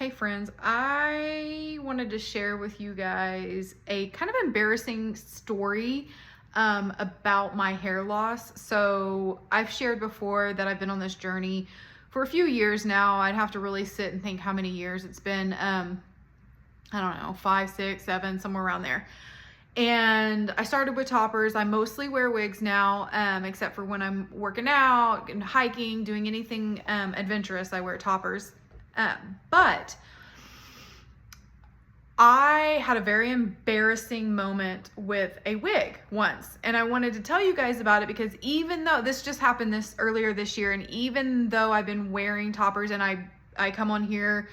Hey friends, I wanted to share with you guys a kind of embarrassing story about my hair loss. So I've shared before that I've been on this journey for a few years now. I'd have to really sit and think how many years it's been. I don't know, 5, 6, 7, somewhere around there. And I started with toppers. I mostly wear wigs now, except for when I'm working out and hiking, doing anything adventurous, I wear toppers. But I had a very embarrassing moment with a wig once, and I wanted to tell you guys about it because even though this just happened earlier this year, and even though I've been wearing toppers and I come on here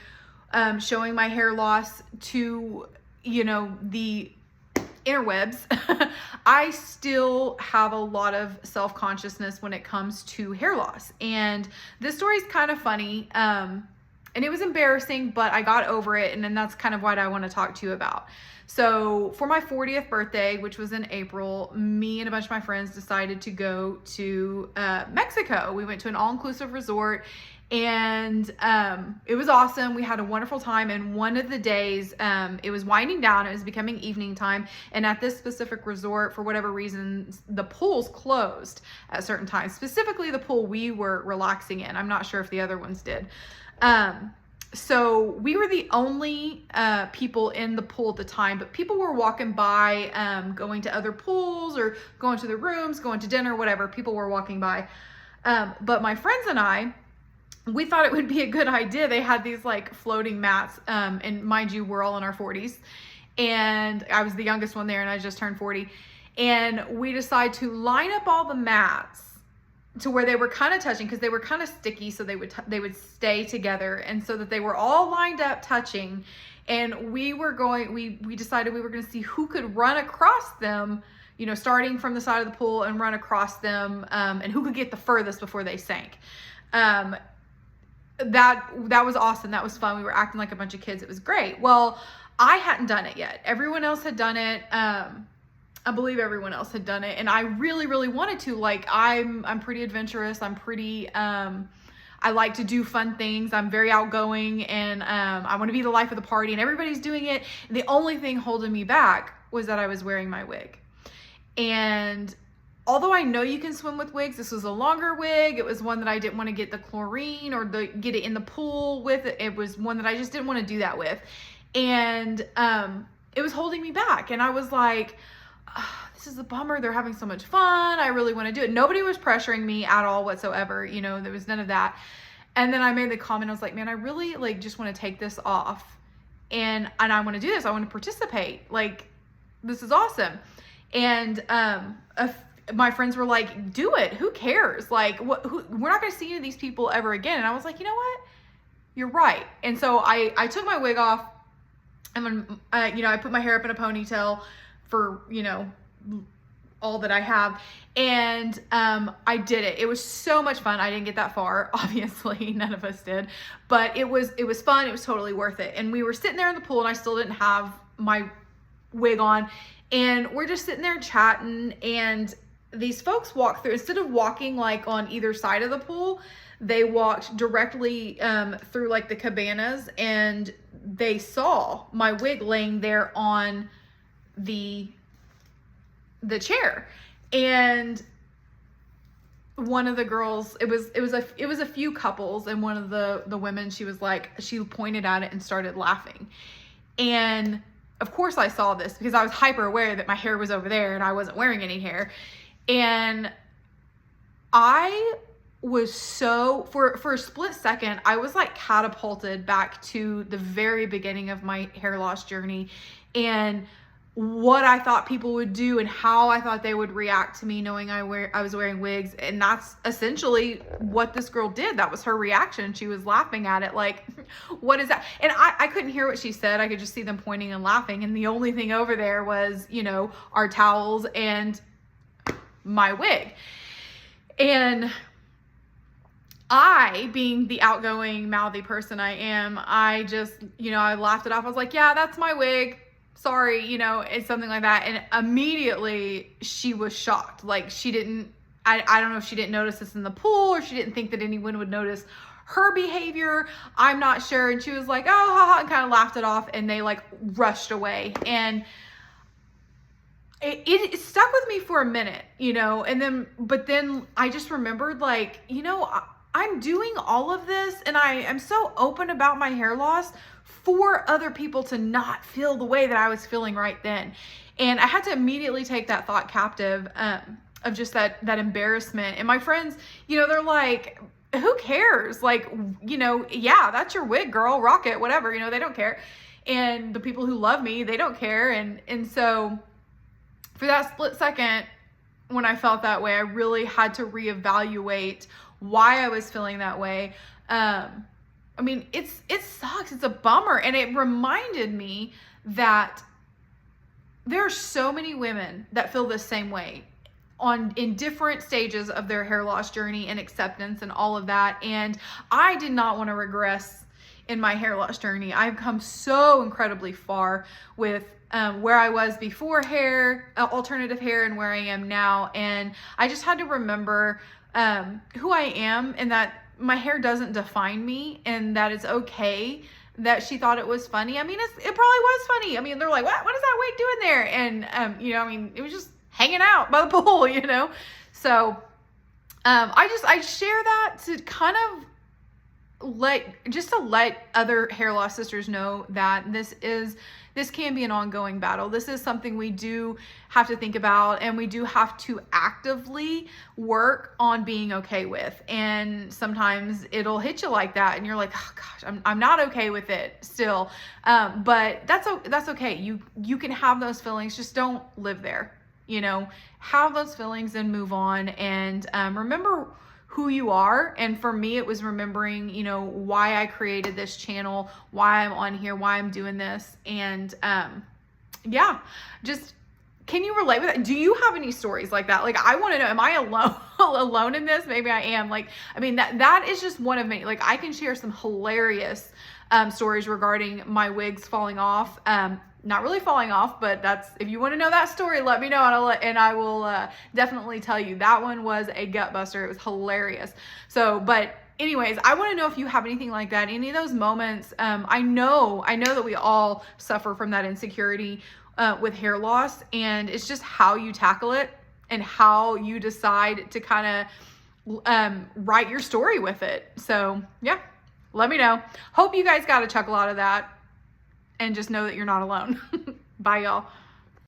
showing my hair loss to, the interwebs, I still have a lot of self-consciousness when it comes to hair loss. And this story is kind of funny. And it was embarrassing, but I got over it, and then that's kind of what I want to talk to you about. So for my 40th birthday, which was in April, me and a bunch of my friends decided to go to Mexico. We went to an all-inclusive resort, and it was awesome. We had a wonderful time, and one of the days, it was winding down. It was becoming evening time, and at this specific resort, for whatever reason, the pools closed at certain times. Specifically, the pool we were relaxing in. I'm not sure if the other ones did. So we were the only people in the pool at the time, but people were walking by, going to other pools or going to the rooms, going to dinner, whatever. People were walking by. But my friends and I, we thought it would be a good idea. They had these like floating mats, and mind you, we're all in our 40s, and I was the youngest one there, and I just turned 40. And we decided to line up all the mats to where they were kind of touching, because they were kind of sticky, so they would stay together, and so that they were all lined up touching. And we decided we were going to see who could run across them, starting from the side of the pool and run across them, and who could get the furthest before they sank. That was awesome. That was fun. We were acting like a bunch of kids. It was great. Well, I hadn't done it yet. Everyone else had done it. I believe everyone else had done it, and I really, really wanted to. Like, I'm pretty adventurous. I'm pretty, I like to do fun things. I'm very outgoing, and I want to be the life of the party, and everybody's doing it. And the only thing holding me back was that I was wearing my wig. And although I know you can swim with wigs, this was a longer wig. It was one that I didn't want to get the chlorine or get it in the pool with. It was one that I just didn't want to do that with. And it was holding me back. And I was like, this is a bummer. They're having so much fun. I really want to do it. Nobody was pressuring me at all whatsoever. There was none of that. And then I made the comment. I was like, man, I really just want to take this off, and I want to do this. I want to participate. Like, this is awesome. And my friends were like, do it. Who cares? Like, we're not going to see any of these people ever again. And I was like, you know what? You're right. And so I took my wig off, and I put my hair up in a ponytail for, all that I have. And I did it. It was so much fun. I didn't get that far. Obviously, none of us did. But it was fun. It was totally worth it. And we were sitting there in the pool, and I still didn't have my wig on. And we're just sitting there chatting, and these folks walked through. Instead of walking like on either side of the pool, they walked directly through like the cabanas, and they saw my wig laying there on the chair. And one of the girls, it was a few couples, and one of the women, she pointed at it and started laughing. And of course I saw this, because I was hyper aware that my hair was over there and I wasn't wearing any hair. And I was for a split second, I was like catapulted back to the very beginning of my hair loss journey, and what I thought people would do and how I thought they would react to me knowing I was wearing wigs. And that's essentially what this girl did. That was her reaction. She was laughing at it like, what is that? And I couldn't hear what she said. I could just see them pointing and laughing. And the only thing over there was, our towels and my wig. And I, being the outgoing, mouthy person I am, I just, I laughed it off. I was like, yeah, that's my wig. Sorry, it's something like that. And immediately she was shocked. Like, she didn't, I don't know if she didn't notice this in the pool, or she didn't think that anyone would notice her behavior, I'm not sure. And she was like, oh, haha, and kind of laughed it off, and they like rushed away. And it stuck with me for a minute, you know, but then I just remembered, like, you know, I'm doing all of this and I am so open about my hair loss for other people to not feel the way that I was feeling right then. And I had to immediately take that thought captive, of just that embarrassment. And my friends, you know, they're like, who cares? Like, you know, yeah, that's your wig, girl, rock it, whatever, you know, they don't care. And the people who love me, they don't care. And so for that split second, when I felt that way, I really had to reevaluate why I was feeling that way. I mean, it sucks. It's a bummer. And it reminded me that there are so many women that feel the same way in different stages of their hair loss journey and acceptance and all of that. And I did not want to regress in my hair loss journey. I've come so incredibly far with where I was before alternative hair, and where I am now. And I just had to remember who I am, and that my hair doesn't define me, and that it's okay that she thought it was funny. I mean, it probably was funny. I mean, they're like, what is that wig doing there? And, you know, I mean, it was just hanging out by the pool, you know? So, I share that to kind of let other hair loss sisters know that this can be an ongoing battle. This is something we do have to think about, and we do have to actively work on being okay with. And sometimes it'll hit you like that, and you're like, oh gosh, I'm not okay with it still. But that's okay. You can have those feelings, just don't live there. You know, have those feelings and move on, and remember who you are. And for me, it was remembering, you know, why I created this channel, why I'm on here, why I'm doing this. And yeah, just, can you relate with that? Do you have any stories like that? Like, I want to know, am I alone in this? Maybe I am. Like, I mean, that is just one of many. Like, I can share some hilarious stories regarding my wigs falling off. Not really falling off, but if you want to know that story, let me know, and I will definitely tell you. That one was a gut buster. It was hilarious. So, but anyways, I want to know if you have anything like that, any of those moments. I know that we all suffer from that insecurity with hair loss, and it's just how you tackle it and how you decide to kind of write your story with it. So yeah, let me know. Hope you guys got a chuckle out of that. And just know that you're not alone. Bye, y'all.